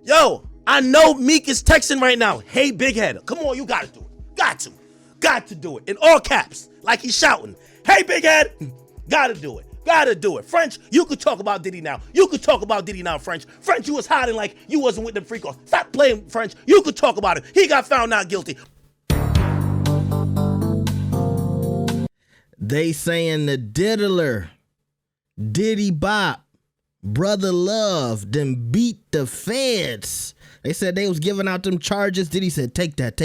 Yo, I know Meek is texting right now. Hey, big head. Come on, you gotta do it. Got to do it. In all caps, like he's shouting. Hey, big head. Gotta do it. Gotta do it. French, you could talk about Diddy now. You could talk about Diddy now, French. French, you was hiding like you wasn't with them freak offs. Stop playing, French. You could talk about it. He got found not guilty. They saying the diddler, Diddy Bop, Brother Love, them beat the feds. They said they was giving out them charges. Diddy said, take that.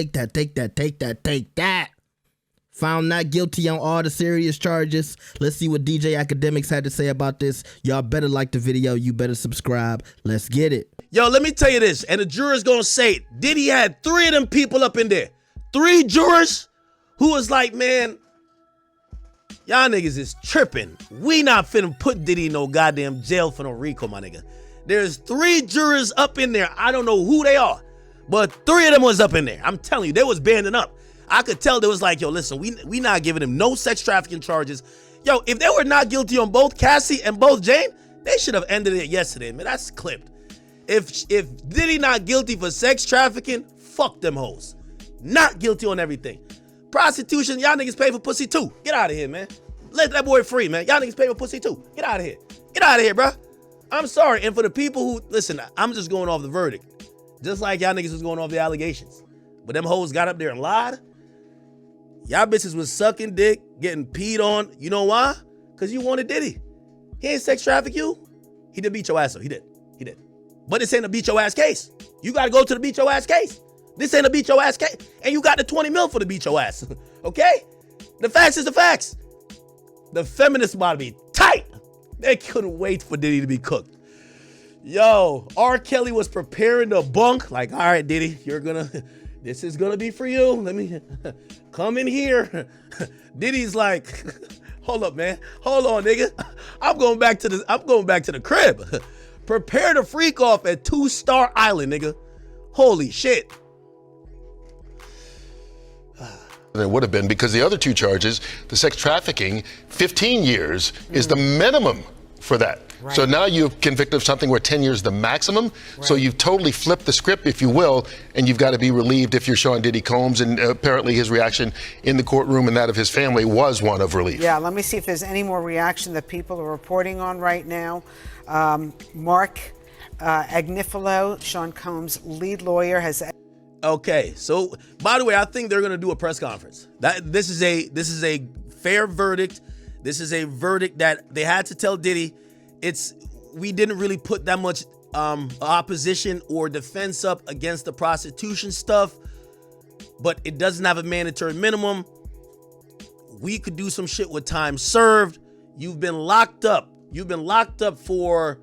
Found not guilty on all the serious charges. Let's see what DJ Akademiks had to say about this. Y'all better like the video. You better subscribe. Let's get it. Yo, let me tell you this, and the jurors gonna say it. Diddy had 3 of them people up in there. 3 jurors who was like, man, y'all niggas is tripping. We not finna put Diddy in no goddamn jail for no RICO, my nigga. There's 3 jurors up in there. I don't know who they are, but 3 of them was up in there. I'm telling you, they was banding up. I could tell they was like, yo, listen, we not giving him no sex trafficking charges. Yo, if they were not guilty on both Cassie and both Jane, they should have ended it yesterday, man. That's clipped. If Diddy not guilty for sex trafficking, fuck them hoes. Not guilty on everything. Prostitution, y'all niggas pay for pussy too. Get out of here, man. Let that boy free, man. Y'all niggas pay for pussy too. Get out of here. Get out of here, bro. I'm sorry. And for the people who, listen, I'm just going off the verdict. Just like y'all niggas was going off the allegations. But them hoes got up there and lied. Y'all bitches was sucking dick, getting peed on. You know why? Because you wanted Diddy. He ain't sex traffic you. He did beat your ass, though. He did. But this ain't a beat your ass case. You got to go to the beat your ass case. This ain't a beat your ass case. And you got the 20 mil for the beat your ass. Okay? The facts is the facts. The feminists about to be tight. They couldn't wait for Diddy to be cooked. Yo, R. Kelly was preparing to bunk. Like, all right, Diddy, this is gonna be for you. Let me come in here. Diddy's like, hold up, man. Hold on, nigga. I'm going back to the crib. Prepare to freak off at 2-Star Island, nigga. Holy shit. It would have been, because the other 2 charges, the sex trafficking, 15 years is the minimum for that. Right. So now you're convicted of something where 10 years is the maximum. Right. So you've totally flipped the script, if you will, and you've got to be relieved if you're Sean Diddy Combs. And apparently his reaction in the courtroom and that of his family was one of relief. Yeah, let me see if there's any more reaction that people are reporting on right now. Mark Agnifilo, Sean Combs' lead lawyer, has... Okay, so by the way, I think they're gonna do a press conference. This is a fair verdict. This is a verdict that they had to tell Diddy. We didn't really put that much opposition or defense up against the prostitution stuff, but it doesn't have a mandatory minimum. We could do some shit with time served. You've been locked up. You've been locked up for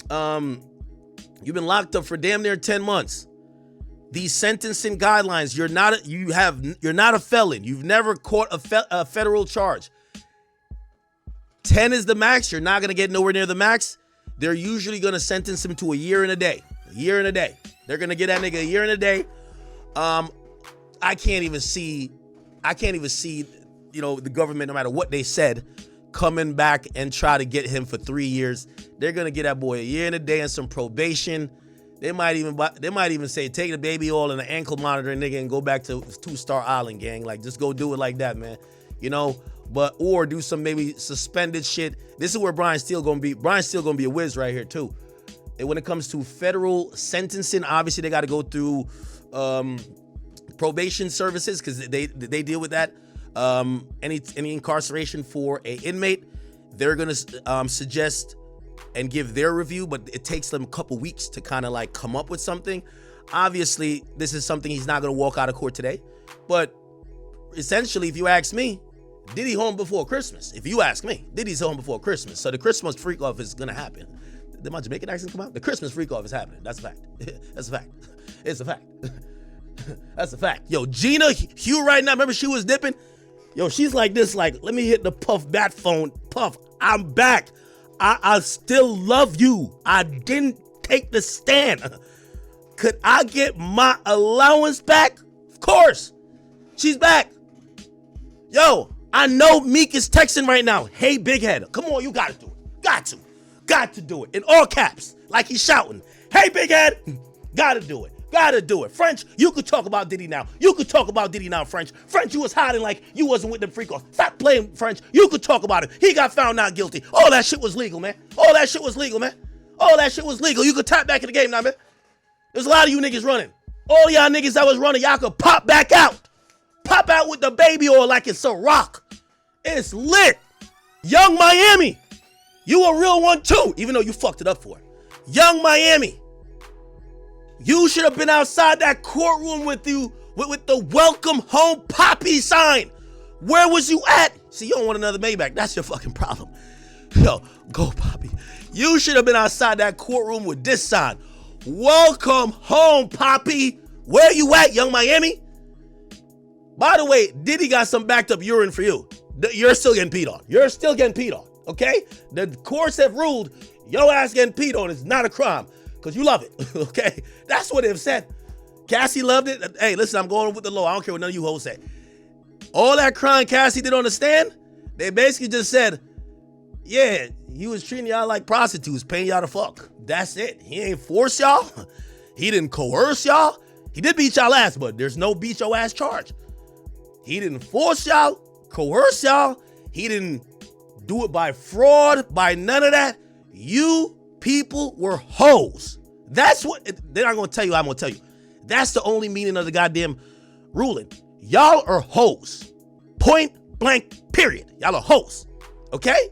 damn near 10 months. These sentencing guidelines, you're not a felon. You've never caught a federal charge. 10 is the max. You're not going to get nowhere near the max. They're usually going to sentence him to a year and a day. They're going to get that nigga a year and a day. I can't even see, the government, no matter what they said, coming back and try to get him for 3 years. They're going to get that boy a year and a day and some probation. They might even say, take the baby oil and the ankle monitor, nigga, and go back to 2-Star Island, gang. Like, just go do it like that, man. Or do some maybe suspended shit. This is where Brian's still gonna be. Brian's still gonna be a whiz right here too. And when it comes to federal sentencing, obviously they got to go through probation services because they deal with that. Any incarceration for a inmate, they're gonna suggest and give their review, but it takes them a couple weeks to kind of like come up with something. Obviously, this is something he's not gonna walk out of court today, but essentially, if you ask me, Diddy home before Christmas. If you ask me, Diddy's home before Christmas. So the Christmas freak off is gonna happen. Did my Jamaican accent come out? The Christmas freak off is happening. That's a fact. That's a fact. It's a fact. That's a fact. Yo, Gina Hugh right now, remember she was dipping? Yo, she's like this, like, let me hit the Puff bat phone. Puff, I'm back. I still love you. I didn't take the stand. Could I get my allowance back? Of course. She's back. Yo, I know Meek is texting right now. Hey, big head. Come on, you gotta do it. Got to do it. In all caps, like he's shouting. Hey, big head. Gotta do it. Gotta do it. French, you could talk about Diddy now. You could talk about Diddy now, French. French, you was hiding like you wasn't with them freak offs. Stop playing, French. You could talk about it. He got found not guilty. All that shit was legal, man. All that shit was legal, man. All that shit was legal. You could tap back in the game now, man. There's a lot of you niggas running. All y'all niggas that was running, y'all could pop back out. Pop out with the baby oil like it's a rock. It's lit. Young Miami. You a real one too, even though you fucked it up for it. Young Miami. You should have been outside that courtroom with the welcome home Poppy sign. Where was you at? See, you don't want another Maybach. That's your fucking problem. Yo, go Poppy. You should have been outside that courtroom with this sign. Welcome home, Poppy. Where you at, Young Miami? By the way, Diddy got some backed up urine for you. You're still getting peed on. You're still getting peed on, okay? The courts have ruled your ass getting peed on is not a crime because you love it, okay? That's what they've said. Cassie loved it. Hey, listen, I'm going with the law. I don't care what none of you hoes say. All that crying Cassie did on the stand, they basically just said, yeah, he was treating y'all like prostitutes, paying y'all to fuck. That's it. He ain't force y'all. He didn't coerce y'all. He did beat y'all ass, but there's no beat your ass charge. He didn't force y'all, coerce y'all. He didn't do it by fraud, by none of that. You people were hoes. That's what, they're not going to tell you, I'm going to tell you. That's the only meaning of the goddamn ruling. Y'all are hoes. Point blank, period. Y'all are hoes. Okay?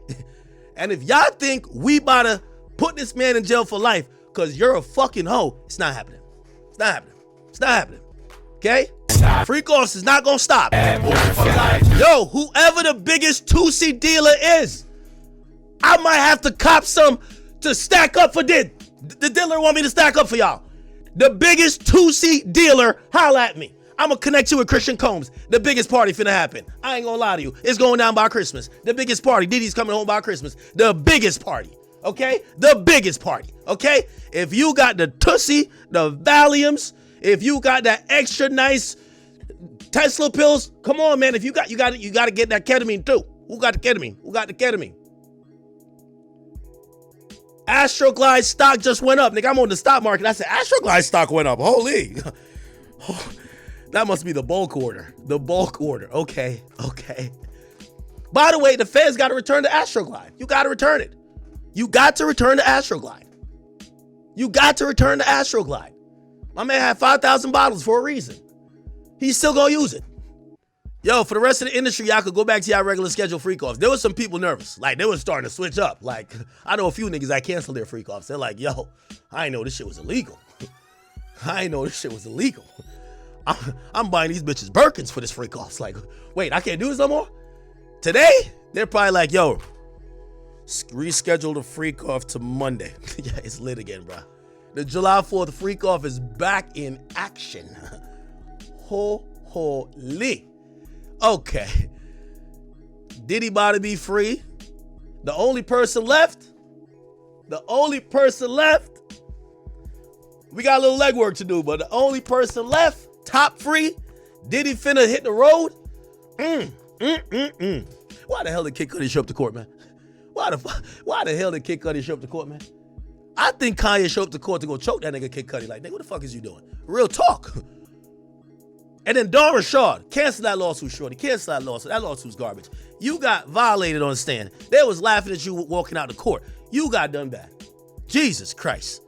And if y'all think we about to put this man in jail for life because you're a fucking hoe, it's not happening. It's not happening. It's not happening. Okay? Freak offs is not gonna stop. Yo, whoever the biggest 2C dealer is, I might have to cop some to stack up for Did. The dealer want me to stack up for y'all. The biggest 2C dealer, holla at me. I'm gonna connect you with Christian Combs. The biggest party finna happen. I ain't gonna lie to you. It's going down by Christmas. The biggest party. Diddy's coming home by Christmas. The biggest party. Okay? The biggest party. Okay? If you got the Tussie, the Valiums, if you got that extra nice Tesla pills, come on, man. If you got to get that ketamine too. Who got the ketamine? Who got the ketamine? Astroglide stock just went up. Nigga, I'm on the stock market. I said, Astroglide stock went up. Holy. That must be the bulk order. The bulk order. Okay. By the way, the Feds got to return to Astroglide. You got to return it. You got to return to Astroglide. You got to return to Astroglide. My man had 5,000 bottles for a reason. He's still going to use it. Yo, for the rest of the industry, y'all could go back to y'all regular schedule freak offs. There was some people nervous. Like, they were starting to switch up. Like, I know a few niggas that canceled their freak offs. They're like, yo, I ain't know this shit was illegal. I'm buying these bitches Birkins for this freak offs. Like, wait, I can't do this no more? Today, they're probably like, yo, reschedule the freak off to Monday. Yeah, it's lit again, bro. The July 4th freak off is back in action. Holy. Okay. Diddy about to be free. The only person left. We got a little legwork to do, but the only person left, top free, Diddy finna hit the road. Why the hell did Kid Cudi show up to court, man? Why the hell did Kid Cudi show up to court, man? I think Kanye showed up to court to go choke that nigga Kid Cudi. Like, nigga, what the fuck is you doing? Real talk. And then Don Rashad, cancel that lawsuit, shorty. Cancel that lawsuit. That lawsuit's garbage. You got violated on the stand. They was laughing at you walking out of court. You got done bad. Jesus Christ.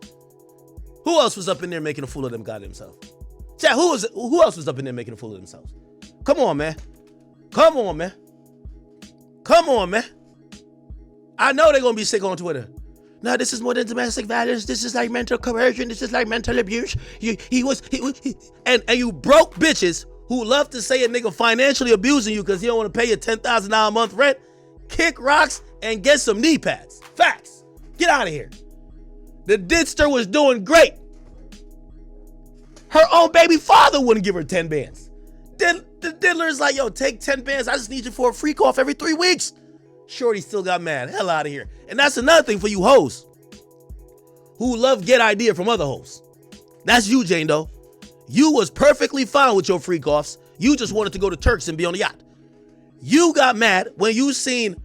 Who else was up in there making a fool of them goddamn self? Chat, who else was up in there making a fool of themselves? Come on, man. I know they're going to be sick on Twitter. No, this is more than domestic violence. This is like mental coercion. This is like mental abuse. And you broke bitches who love to say a nigga financially abusing you because he don't want to pay your $10,000 a month rent. Kick rocks and get some knee pads. Facts. Get out of here. The Didster was doing great. Her own baby father wouldn't give her 10 bands. Then the diddler's like, yo, take 10 bands. I just need you for a freak off every 3 weeks. Shorty still got mad. Hell out of here. And that's another thing for you hoes who love get idea from other hoes. That's you, Jane Doe. You was perfectly fine with your freak offs. You just wanted to go to Turks and be on the yacht. You got mad when you seen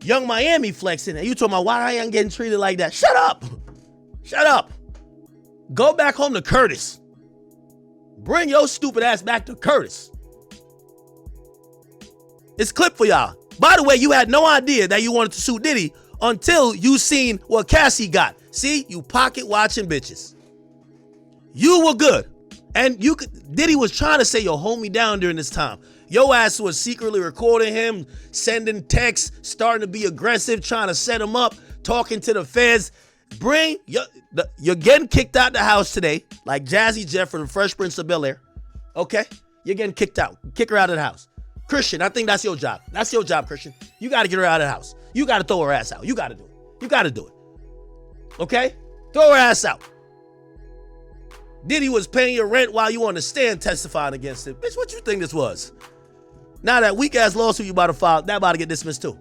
Young Miami flexing and you told me why I ain't getting treated like that. Shut up. Go back home to Curtis. Bring your stupid ass back to Curtis. It's clip for y'all. By the way, you had no idea that you wanted to sue Diddy until you seen what Cassie got. See, you pocket watching bitches. You were good. And Diddy was trying to say, yo, hold me down during this time. Your ass was secretly recording him, sending texts, starting to be aggressive, trying to set him up, talking to the feds. You're getting kicked out the house today, like Jazzy Jeff from the Fresh Prince of Bel-Air. Okay? You're getting kicked out. Kick her out of the house. Christian, I think that's your job. That's your job, Christian. You got to get her out of the house. You got to throw her ass out. You got to do it. You got to do it. Okay? Throw her ass out. Diddy was paying your rent while you on the stand testifying against him. Bitch, what you think this was? Now that weak-ass lawsuit you about to file, that about to get dismissed too.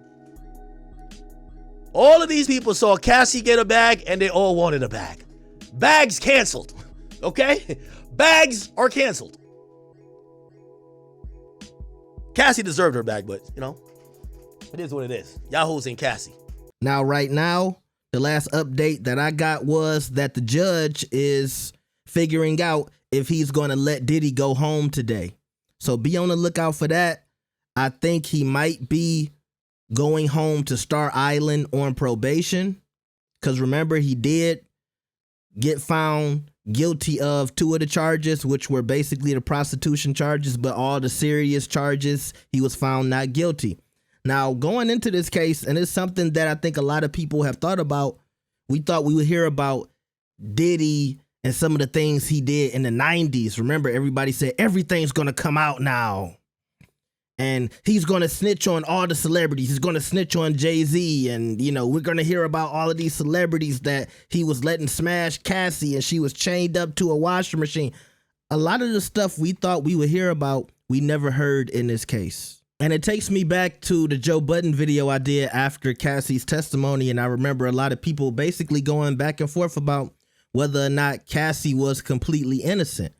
All of these people saw Cassie get a bag and they all wanted a bag. Bags canceled. Okay? Bags are canceled. Cassie deserved her bag, but, you know, it is what it is. Yahoo's in Cassie. Now, right now, the last update that I got was that the judge is figuring out if he's going to let Diddy go home today. So be on the lookout for that. I think he might be going home to Star Island on probation. Because remember, he did get found guilty of 2 of the charges, which were basically the prostitution charges, but all the serious charges, he was found not guilty. Now, going into this case, and it's something that I think a lot of people have thought about, we thought we would hear about Diddy and some of the things he did in the 90s. Remember, everybody said everything's going to come out now. And he's going to snitch on all the celebrities. He's going to snitch on Jay-Z. And, you know, we're going to hear about all of these celebrities that he was letting smash Cassie and she was chained up to a washing machine. A lot of the stuff we thought we would hear about, we never heard in this case. And it takes me back to the Joe Budden video I did after Cassie's testimony. And I remember a lot of people basically going back and forth about whether or not Cassie was completely innocent.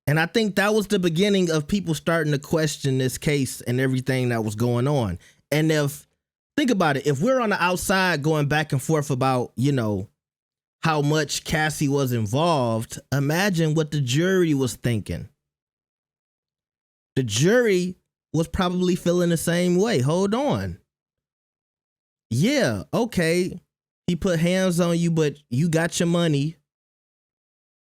And I think that was the beginning of people starting to question this case and everything that was going on. And think about it, if we're on the outside going back and forth about, you know, how much Cassie was involved, imagine what the jury was thinking. The jury was probably feeling the same way. Hold on. Yeah, okay, he put hands on you, but you got your money.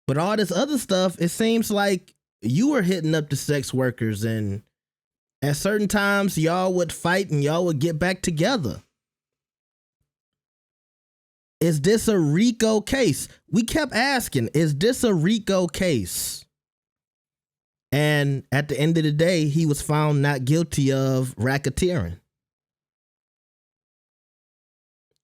But all this other stuff, it seems like you were hitting up the sex workers, and at certain times y'all would fight and y'all would get back together. Is this a RICO case? We kept asking, is this a RICO case? And at the end of the day, he was found not guilty of racketeering.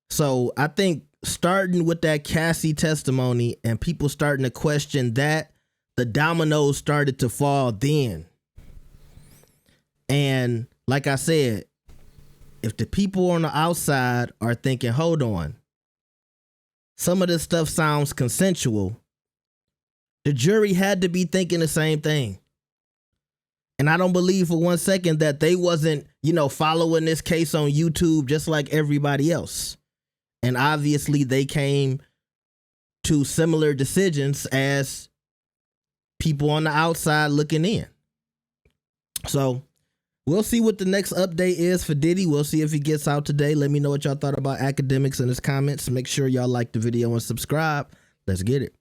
So I think starting with that Cassie testimony and people starting to question that, the dominoes started to fall then. And like I said, if the people on the outside are thinking, hold on, some of this stuff sounds consensual, the jury had to be thinking the same thing. And I don't believe for 1 second that they wasn't, you know, following this case on YouTube just like everybody else. And obviously they came to similar decisions as people on the outside looking in. So we'll see what the next update is for Diddy. We'll see if he gets out today. Let me know what y'all thought about Akademiks in his comments. Make sure y'all like the video and subscribe. Let's get it.